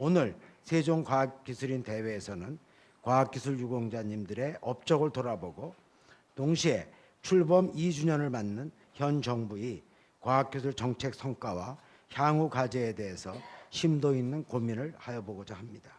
오늘 세종과학기술인 대회에서는 과학기술 유공자님들의 업적을 돌아보고 동시에 출범 2주년을 맞는 현 정부의 과학기술 정책 성과와 향후 과제에 대해서 심도 있는 고민을 하여보고자 합니다.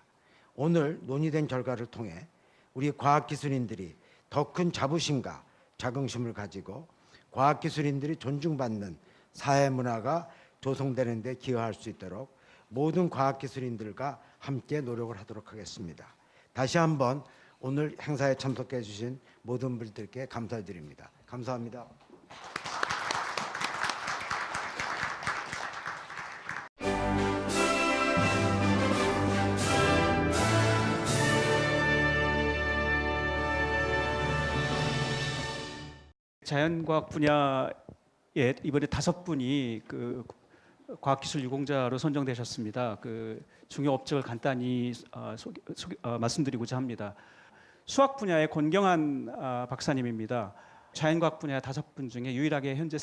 오늘 논의된 결과를 통해 우리 과학기술인들이 더 큰 자부심과 자긍심을 가지고 과학기술인들이 존중받는 사회문화가 조성되는 데 기여할 수 있도록 모든 과학기술인들과 함께 노력을 하도록 하겠습니다. 다시 한번 오늘 행사에 참석해 주신 모든 분들께 감사드립니다. 감사합니다. 자연과학 분야에 이번에 5분이 그 과학기술 유공자로 선정되셨습니다. 그 중요 업적을 간단히 말씀드리고자 합니다. 수학 분야의 권경한 박사님입니다. 자연과학 분야 5분 중에 유일하게 현재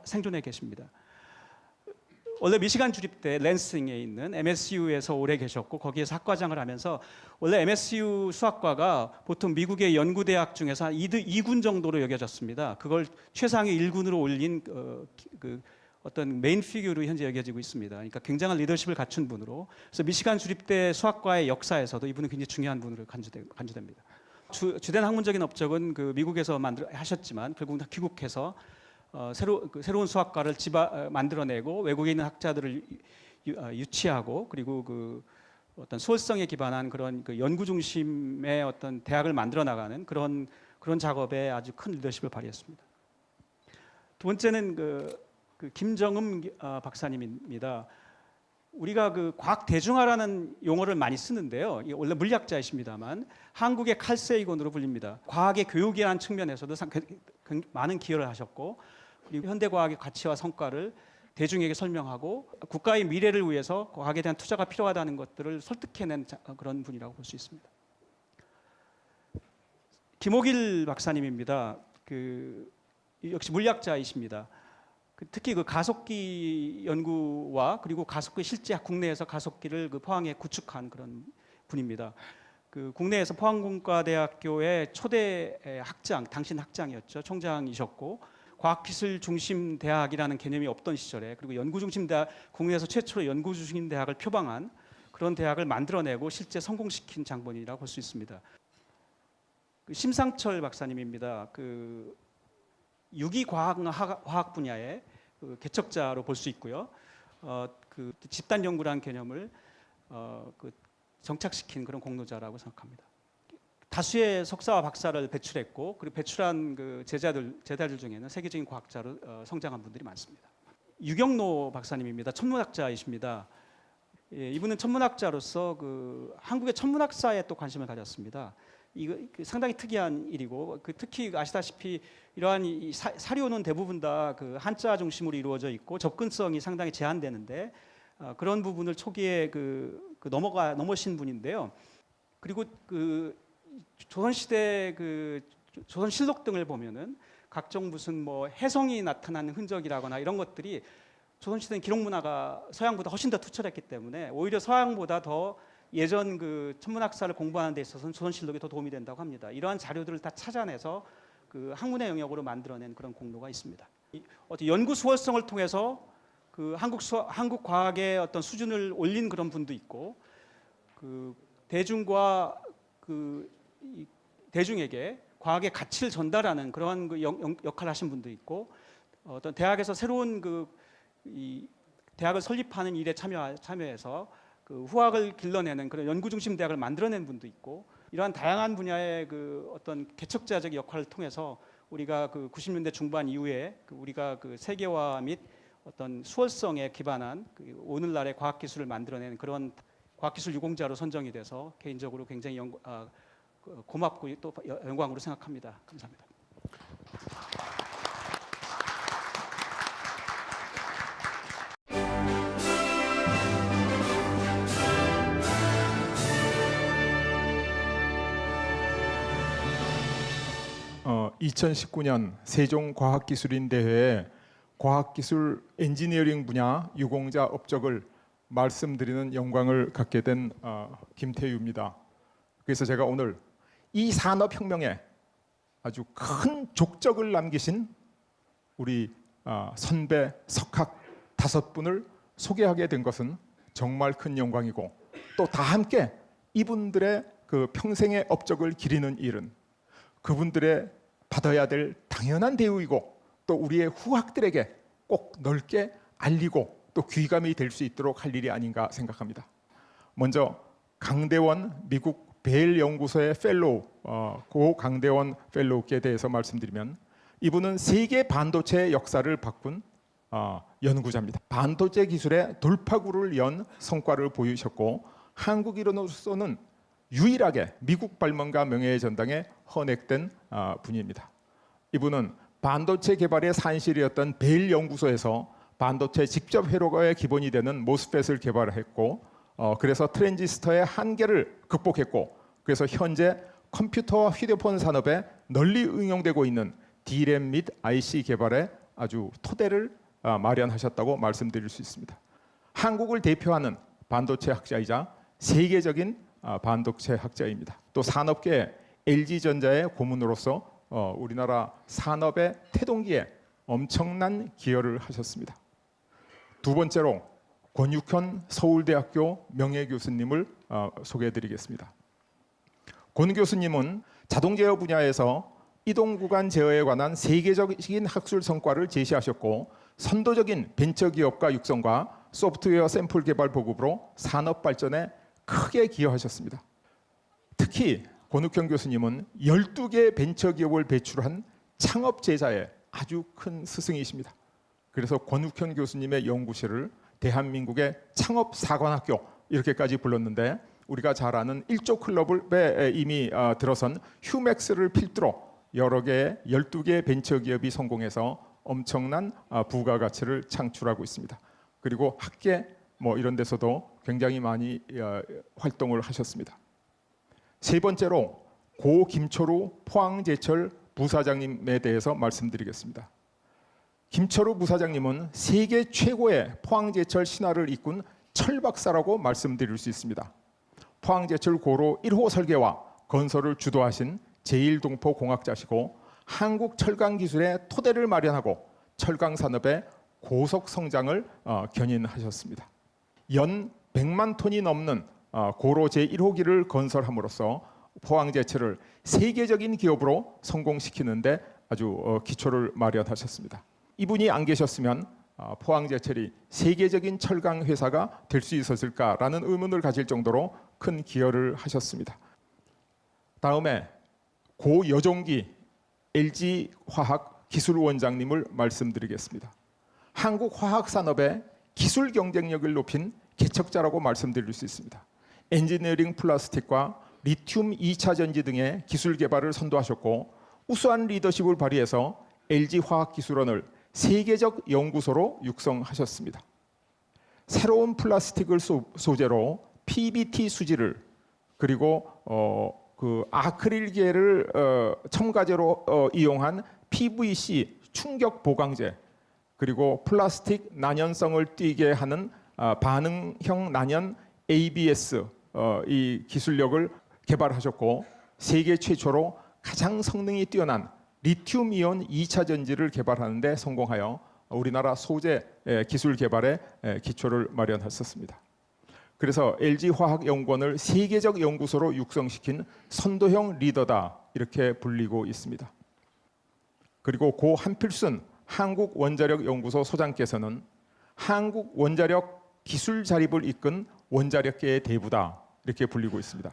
생존해 계십니다. 원래 미시간 주립대 랜싱에 있는 MSU에서 오래 계셨고 거기에서 학과장을 하면서 원래 MSU 수학과가 보통 미국의 연구대학 중에서 한 2군 정도로 여겨졌습니다. 그걸 최상위 1군으로 올린 어떤 메인 피규어로 현재 여겨지고 있습니다. 그러니까 굉장한 리더십을 갖춘 분으로, 그래서 미시간 주립대 수학과의 역사에서도 이분은 굉장히 중요한 분으로 간주됩니다. 주된 학문적인 업적은 그 미국에서 하셨지만 결국 귀국해서 새로운 수학과를 만들어내고 외국에 있는 학자들을 유치하고 그리고 그 어떤 수월성에 기반한 그런 그 연구 중심의 어떤 대학을 만들어 나가는 그런 작업에 아주 큰 리더십을 발휘했습니다. 두 번째는 그 김정음 박사님입니다. 우리가 그 과학 대중화라는 용어를 많이 쓰는데요. 원래 물리학자이십니다만 한국의 칼 세이건으로 불립니다. 과학의 교육이라는 측면에서도 많은 기여를 하셨고, 그리고 현대 과학의 가치와 성과를 대중에게 설명하고 국가의 미래를 위해서 과학에 대한 투자가 필요하다는 것들을 설득해낸 그런 분이라고 볼 수 있습니다. 김옥일 박사님입니다. 역시 물리학자이십니다. 특히 그 가속기 연구와 그리고 가속기 실제 국내에서 가속기를 포항에 구축한 그런 분입니다. 국내에서 포항공과대학교의 초대 학장, 당신 학장이었죠. 총장이셨고, 과학기술 중심 대학이라는 개념이 없던 시절에, 그리고 연구 중심 대학, 국내에서 최초로 연구 중심 대학을 표방한 그런 대학을 만들어내고 실제 성공시킨 장본이라고 볼 수 있습니다. 심상철 박사님입니다. 유기과학 분야의 개척자로 볼 수 있고요. 집단 연구라는 개념을 정착시킨 그런 공로자라고 생각합니다. 다수의 석사와 박사를 배출했고, 그리고 배출한 그 제자들 중에는 세계적인 과학자로 성장한 분들이 많습니다. 유경로 박사님입니다. 천문학자이십니다. 예, 이분은 천문학자로서 한국의 천문학사에 또 관심을 가졌습니다. 이거 상당히 특이한 일이고, 특히 아시다시피 이러한 사료는 대부분 다 한자 중심으로 이루어져 있고 접근성이 상당히 제한되는데, 그런 부분을 초기에 넘어신 분인데요. 그리고 조선시대 조선실록 등을 보면은 각종 무슨 해성이 나타나는 흔적이라거나 이런 것들이 조선시대는 기록 문화가 서양보다 훨씬 더 투철했기 때문에 오히려 서양보다 더 예전 천문학사를 공부하는 데 있어서는 조선실록이 더 도움이 된다고 합니다. 이러한 자료들을 다 찾아내서 학문의 영역으로 만들어낸 그런 공로가 있습니다. 연구 수월성을 통해서 한국 과학의 어떤 수준을 올린 그런 분도 있고, 대중과 대중에게 과학의 가치를 전달하는 그러한 역할을 하신 분도 있고, 어떤 대학에서 새로운 대학을 설립하는 일에 참여해서 후학을 길러내는 그런 연구 중심 대학을 만들어낸 분도 있고, 이러한 다양한 분야의 어떤 개척자적 역할을 통해서 우리가 90년대 중반 이후에 우리가 세계화 및 어떤 수월성에 기반한 오늘날의 과학기술을 만들어내는 그런 과학기술 유공자로 선정이 돼서 개인적으로 굉장히 고맙고 또 영광으로 생각합니다. 감사합니다. 2019년 세종과학기술인 대회에 과학기술 엔지니어링 분야 유공자 업적을 말씀드리는 영광을 갖게 된 김태유입니다. 그래서 제가 오늘 이 산업혁명에 아주 큰 족적을 남기신 우리 선배 석학 5분을 소개하게 된 것은 정말 큰 영광이고, 또 다 함께 이분들의 그 평생의 업적을 기리는 일은 그분들의 받아야 될 당연한 대우이고, 또 우리의 후학들에게 꼭 넓게 알리고 또 귀감이 될 수 있도록 할 일이 아닌가 생각합니다. 먼저 강대원 미국 벨 연구소의 펠로우, 고 강대원 펠로우께 대해서 말씀드리면, 이분은 세계 반도체의 역사를 바꾼 연구자입니다. 반도체 기술의 돌파구를 연 성과를 보이셨고, 한국인으로서는 유일하게 미국 발명가 명예의 전당에 헌액된 분입니다. 이분은 반도체 개발의 산실이었던 벨 연구소에서 반도체 직접 회로가의 기본이 되는 모스펫을 개발했고, 그래서 트랜지스터의 한계를 극복했고, 그래서 현재 컴퓨터와 휴대폰 산업에 널리 응용되고 있는 D램 및 IC 개발에 아주 토대를 마련하셨다고 말씀드릴 수 있습니다. 한국을 대표하는 반도체 학자이자 세계적인 반도체 학자입니다. 또 산업계의 LG전자의 고문으로서 우리나라 산업의 태동기에 엄청난 기여를 하셨습니다. 두 번째로 권육현 서울대학교 명예교수님을 소개해드리겠습니다. 권 교수님은 자동제어 분야에서 이동구간 제어에 관한 세계적인 학술 성과를 제시하셨고, 선도적인 벤처기업가 육성과 소프트웨어 샘플 개발 보급으로 산업 발전에 크게 기여하셨습니다. 특히 권욱현 교수님은 12개 벤처기업을 배출한 창업제자의 아주 큰 스승이십니다. 그래서 권욱현 교수님의 연구실을 대한민국의 창업사관학교 이렇게까지 불렀는데, 우리가 잘 아는 1조 클럽에 이미 들어선 휴맥스를 필두로 여러 개의 12개의 벤처기업이 성공해서 엄청난 부가가치를 창출하고 있습니다. 그리고 학계 이런 데서도 굉장히 많이 활동을 하셨습니다. 세 번째로 고 김철우 포항제철 부사장님에 대해서 말씀드리겠습니다. 김철우 부사장님은 세계 최고의 포항제철 신화를 이끈 철박사라고 말씀드릴 수 있습니다. 포항제철 고로 1호 설계와 건설을 주도하신 제1동포 공학자시고, 한국 철강 기술의 토대를 마련하고 철강 산업의 고속 성장을 견인하셨습니다. 연 100만 톤이 넘는 고로 제1호기를 건설함으로써 포항제철을 세계적인 기업으로 성공시키는데 아주 기초를 마련하셨습니다. 이분이 안 계셨으면 포항제철이 세계적인 철강 회사가 될 수 있었을까라는 의문을 가질 정도로 큰 기여를 하셨습니다. 다음에 고 여종기 LG화학 기술원장님을 말씀드리겠습니다. 한국 화학산업의 기술 경쟁력을 높인 개척자라고 말씀드릴 수 있습니다. 엔지니어링 플라스틱과 리튬 2차 전지 등의 기술 개발을 선도하셨고, 우수한 리더십을 발휘해서 LG화학기술원을 세계적 연구소로 육성하셨습니다. 새로운 플라스틱을 소재로 PBT 수지를, 그리고 그 아크릴계를 첨가제로 이용한 PVC 충격 보강제, 그리고 플라스틱 난연성을 띠게 하는 반응형 난연 ABS 이 기술력을 개발하셨고, 세계 최초로 가장 성능이 뛰어난 리튬이온 2차 전지를 개발하는 데 성공하여 우리나라 소재 기술 개발에 기초를 마련했었습니다. 그래서 LG화학연구원을 세계적 연구소로 육성시킨 선도형 리더다 이렇게 불리고 있습니다. 그리고 고 한필순 한국원자력연구소 소장께서는 한국 원자력 기술 자립을 이끈 원자력계의 대부다 이렇게 불리고 있습니다.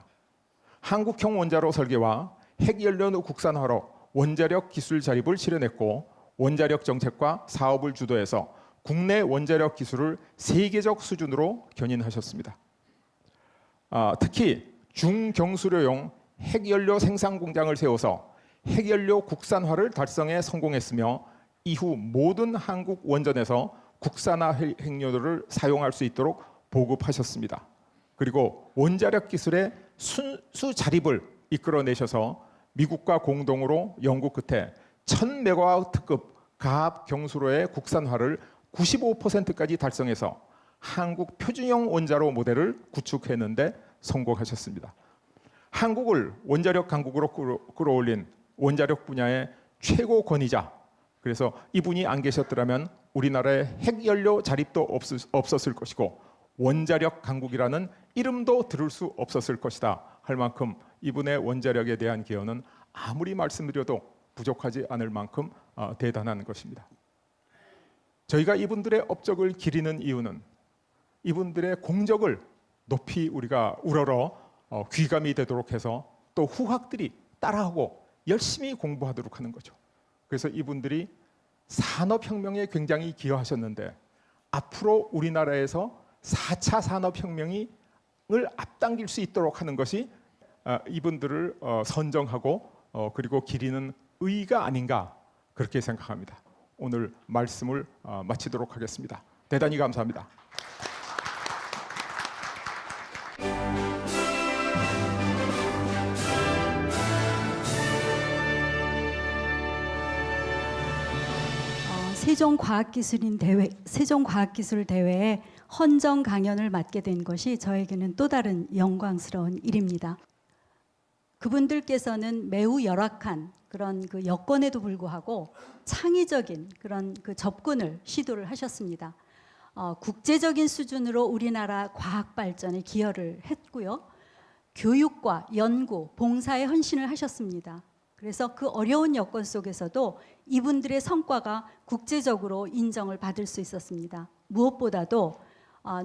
한국형 원자로 설계와 핵연료 국산화로 원자력 기술 자립을 실현했고, 원자력 정책과 사업을 주도해서 국내 원자력 기술을 세계적 수준으로 견인하셨습니다. 특히 중경수료용 핵연료 생산 공장을 세워서 핵연료 국산화를 달성해 성공했으며, 이후 모든 한국 원전에서 국산화 핵연료를 사용할 수 있도록 보급하셨습니다. 그리고 원자력 기술의 순수 자립을 이끌어내셔서 미국과 공동으로 연구 끝에 1000메가와트급 가압 경수로의 국산화를 95%까지 달성해서 한국 표준형 원자로 모델을 구축했는데 성공하셨습니다. 한국을 원자력 강국으로 끌어올린 원자력 분야의 최고 권위자. 그래서 이분이 안 계셨더라면 우리나라에 핵연료 자립도 없었을 것이고 원자력 강국이라는 이름도 들을 수 없었을 것이다 할 만큼 이분의 원자력에 대한 기여는 아무리 말씀드려도 부족하지 않을 만큼 대단한 것입니다. 저희가 이분들의 업적을 기리는 이유는 이분들의 공적을 높이 우리가 우러러 귀감이 되도록 해서 또 후학들이 따라하고 열심히 공부하도록 하는 거죠. 그래서 이분들이 산업혁명에 굉장히 기여하셨는데 앞으로 우리나라에서 4차 산업혁명을 앞당길 수 있도록 하는 것이 이분들을 선정하고 그리고 기리는 의의가 아닌가 그렇게 생각합니다. 오늘 말씀을 마치도록 하겠습니다. 대단히 감사합니다. 세종과학기술 대회에 헌정 강연을 맡게 된 것이 저에게는 또 다른 영광스러운 일입니다. 그분들께서는 매우 열악한 그런 그 여건에도 불구하고 창의적인 그런 그 접근을 시도를 하셨습니다. 국제적인 수준으로 우리나라 과학 발전에 기여를 했고요. 교육과 연구, 봉사에 헌신을 하셨습니다. 그래서 그 어려운 여건 속에서도 이분들의 성과가 국제적으로 인정을 받을 수 있었습니다. 무엇보다도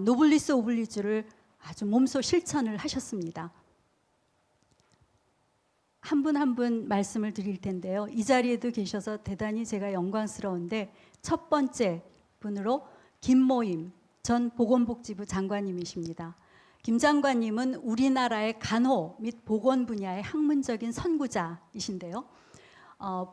노블리스 오블리주를 아주 몸소 실천을 하셨습니다. 한 분 한 분 말씀을 드릴 텐데요. 이 자리에도 계셔서 대단히 제가 영광스러운데 첫 번째 분으로 김모임 전 보건복지부 장관님이십니다. 김 장관님은 우리나라의 간호 및 보건 분야의 학문적인 선구자이신데요.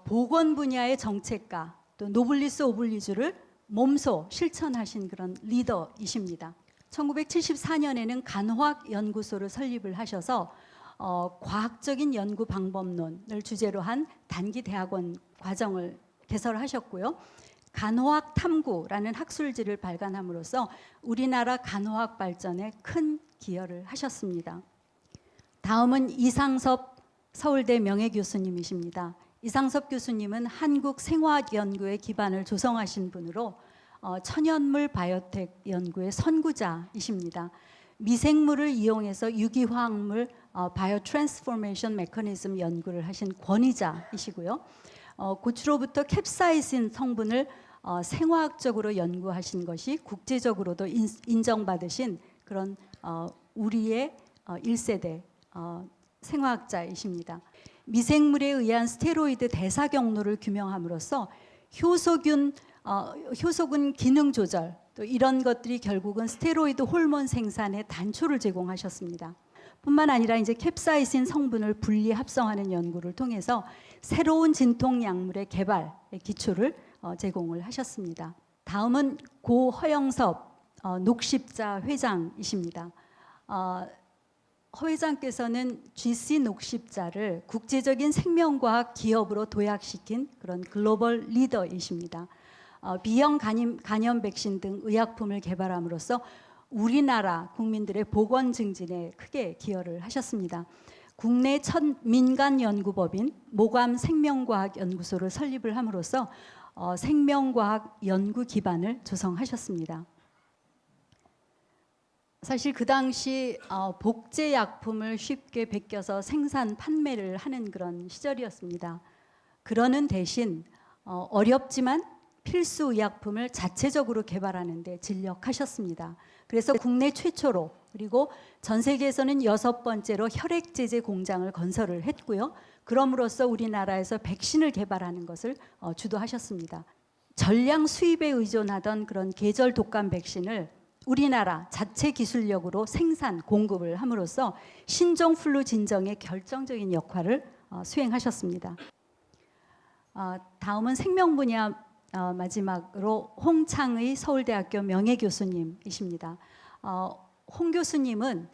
보건 분야의 정책가 또 노블리스 오블리주를 몸소 실천하신 그런 리더이십니다. 1974년에는 간호학연구소를 설립을 하셔서 과학적인 연구 방법론을 주제로 한 단기 대학원 과정을 개설하셨고요. 간호학 탐구라는 학술지를 발간함으로써 우리나라 간호학 발전에 큰 기여를 하셨습니다. 다음은 이상섭 서울대 명예교수님이십니다. 이상섭 교수님은 한국 생화학 연구의 기반을 조성하신 분으로 천연물 바이오텍 연구의 선구자이십니다. 미생물을 이용해서 유기화학물 바이오 트랜스포메이션 메커니즘 연구를 하신 권위자이시고요. 고추로부터 캡사이신 성분을 생화학적으로 연구하신 것이 국제적으로도 인정받으신 그런 우리의 1세대 생화학자이십니다. 미생물에 의한 스테로이드 대사 경로를 규명함으로써 효소균 기능 조절 또 이런 것들이 결국은 스테로이드 호르몬 생산에 단초를 제공하셨습니다. 뿐만 아니라 이제 캡사이신 성분을 분리 합성하는 연구를 통해서 새로운 진통 약물의 개발의 기초를 제공을 하셨습니다. 다음은 고 허영섭 녹십자 회장이십니다. 허 회장께서는 GC 녹십자를 국제적인 생명과학 기업으로 도약시킨 그런 글로벌 리더이십니다. B형 간염 백신 등 의약품을 개발함으로써 우리나라 국민들의 보건 증진에 크게 기여를 하셨습니다. 국내 첫 민간 연구법인 모감 생명과학 연구소를 설립을 함으로써 생명과학 연구 기반을 조성하셨습니다. 사실 그 당시 복제 약품을 쉽게 베껴서 생산 판매를 하는 그런 시절이었습니다. 그러는 대신 어렵지만 필수 의약품을 자체적으로 개발하는 데 진력하셨습니다. 그래서 국내 최초로 그리고 전 세계에서는 6번째로 혈액제제 공장을 건설을 했고요. 그럼으로써 우리나라에서 백신을 개발하는 것을 주도하셨습니다. 전량 수입에 의존하던 그런 계절 독감 백신을 우리나라 자체 기술력으로 생산, 공급을 함으로써 신종 플루 진정에 결정적인 역할을 수행하셨습니다. 다음은 생명 분야 마지막으로 홍창의 서울대학교 명예교수님이십니다. 홍 교수님은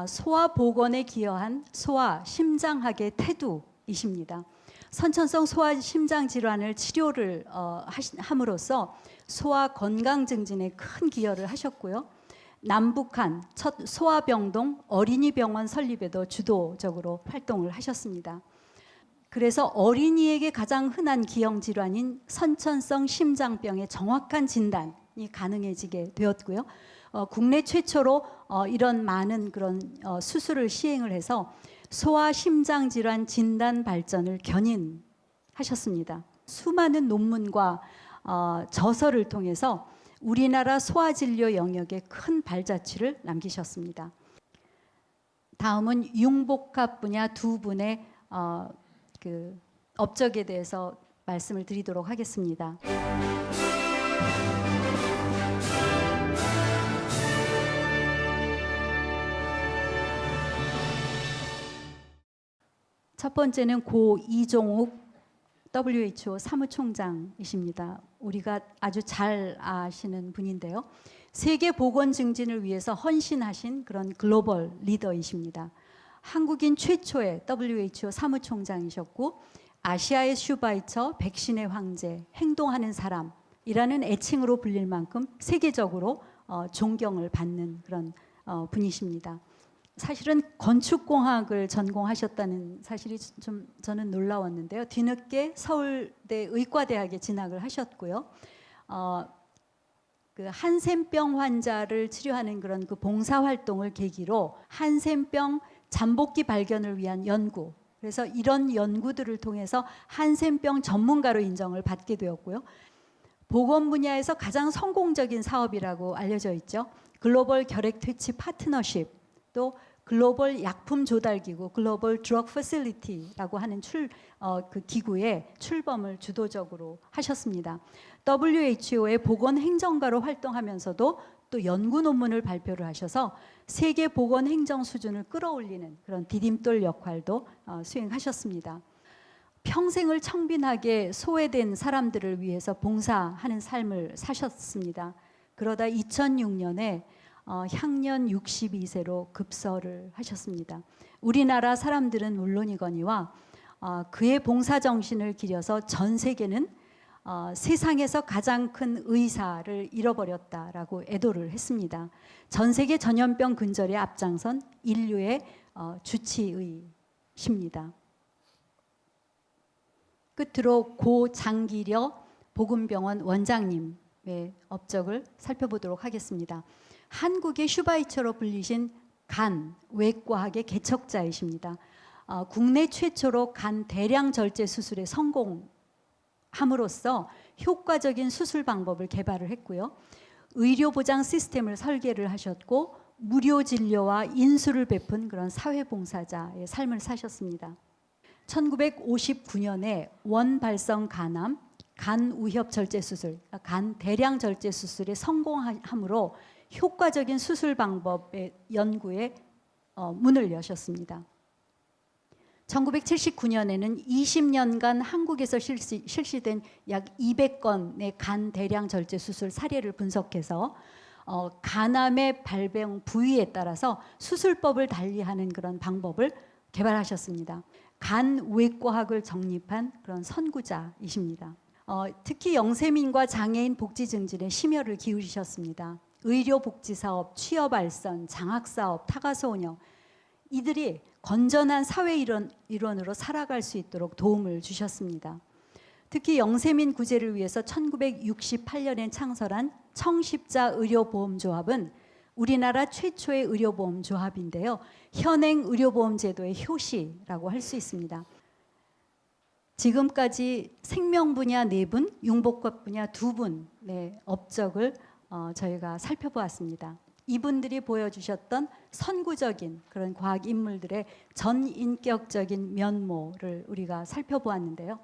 소아 보건에 기여한 소아 심장학의 태두이십니다. 선천성 소아 심장 질환을 치료를 함으로써 소아 건강 증진에 큰 기여를 하셨고요. 남북한 첫 소아병동 어린이병원 설립에도 주도적으로 활동을 하셨습니다. 그래서 어린이에게 가장 흔한 기형 질환인 선천성 심장병의 정확한 진단이 가능해지게 되었고요. 국내 최초로 이런 많은 그런 수술을 시행을 해서 소아 심장 질환 진단 발전을 견인하셨습니다. 수많은 논문과 저서를 통해서 우리나라 소아진료 영역에 큰 발자취를 남기셨습니다. 다음은 융복합 분야 두 분의 그 업적에 대해서 말씀을 드리도록 하겠습니다. 첫 번째는 고 이종욱 WHO 사무총장이십니다. 우리가 아주 잘 아시는 분인데요. 세계 보건 증진을 위해서 헌신하신 그런 글로벌 리더이십니다. 한국인 최초의 WHO 사무총장이셨고 아시아의 슈바이처, 백신의 황제, 행동하는 사람이라는 애칭으로 불릴 만큼 세계적으로 존경을 받는 그런 분이십니다. 사실은 건축공학을 전공하셨다는 사실이 좀 저는 놀라웠는데요. 뒤늦게 서울대 의과대학에 진학을 하셨고요. 그 한센병 환자를 치료하는 그런 그 봉사활동을 계기로 한센병 잠복기 발견을 위한 연구, 그래서 이런 연구들을 통해서 한센병 전문가로 인정을 받게 되었고요. 보건 분야에서 가장 성공적인 사업이라고 알려져 있죠. 글로벌 결핵 퇴치 파트너십, 또 글로벌 약품 조달 기구, 글로벌 드럭 패실리티라고 하는 그 기구의 출범을 주도적으로 하셨습니다. WHO의 보건 행정가로 활동하면서도 또 연구 논문을 발표를 하셔서 세계 보건 행정 수준을 끌어올리는 그런 디딤돌 역할도 수행하셨습니다. 평생을 청빈하게 소외된 사람들을 위해서 봉사하는 삶을 사셨습니다. 그러다 2006년에 향년 62세로 급서를 하셨습니다. 우리나라 사람들은 물론이거니와 그의 봉사 정신을 기려서 전 세계는 세상에서 가장 큰 의사를 잃어버렸다라고 애도를 했습니다. 전 세계 전염병 근절에 앞장선 인류의 주치의십니다. 끝으로 고 장기려 보건병원 원장님의 업적을 살펴보도록 하겠습니다. 한국의 슈바이처로 불리신 간 외과학의 개척자이십니다. 국내 최초로 간 대량 절제 수술에 성공함으로써 효과적인 수술 방법을 개발을 했고요. 의료 보장 시스템을 설계를 하셨고 무료 진료와 인수를 베푼 그런 사회봉사자의 삶을 사셨습니다. 1959년에 원발성 간암, 간 우협 절제 수술, 간 대량 절제 수술에 성공함으로 효과적인 수술 방법의 연구에 문을 여셨습니다. 1979년에는 20년간 한국에서 실시된 약 200건의 간 대량 절제 수술 사례를 분석해서 간암의 발병 부위에 따라서 수술법을 달리하는 그런 방법을 개발하셨습니다. 간 외과학을 정립한 그런 선구자이십니다. 특히 영세민과 장애인 복지 증진에 심혈을 기울이셨습니다. 의료복지사업, 취업알선, 장학사업, 타가소 운영, 이들이 건전한 사회 일원으로 살아갈 수 있도록 도움을 주셨습니다. 특히 영세민 구제를 위해서 1968년에 창설한 청십자 의료보험조합은 우리나라 최초의 의료보험조합인데요. 현행 의료보험제도의 효시라고 할 수 있습니다. 지금까지 생명 분야 4분, 융복합 분야 2분의 업적을 저희가 살펴보았습니다. 이분들이 보여주셨던 선구적인 그런 과학 인물들의 전인격적인 면모를 우리가 살펴보았는데요.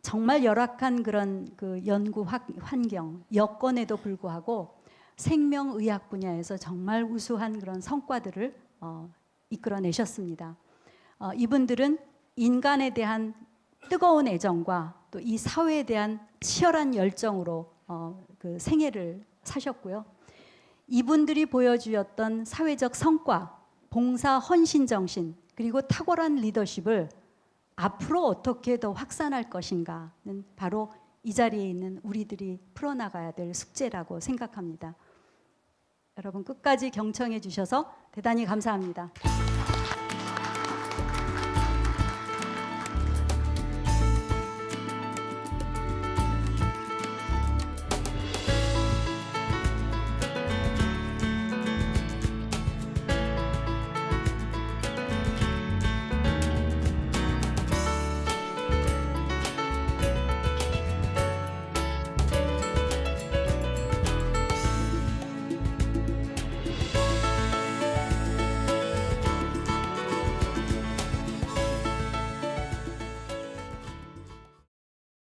정말 열악한 그런 그 연구 환경, 여건에도 불구하고 생명의학 분야에서 정말 우수한 그런 성과들을 이끌어내셨습니다. 이분들은 인간에 대한 뜨거운 애정과 또 이 사회에 대한 치열한 열정으로 그 생애를 사셨고요. 이분들이 보여주었던 사회적 성과, 봉사 헌신 정신, 그리고 탁월한 리더십을 앞으로 어떻게 더 확산할 것인가는 바로 이 자리에 있는 우리들이 풀어나가야 될 숙제라고 생각합니다. 여러분 끝까지 경청해 주셔서 대단히 감사합니다.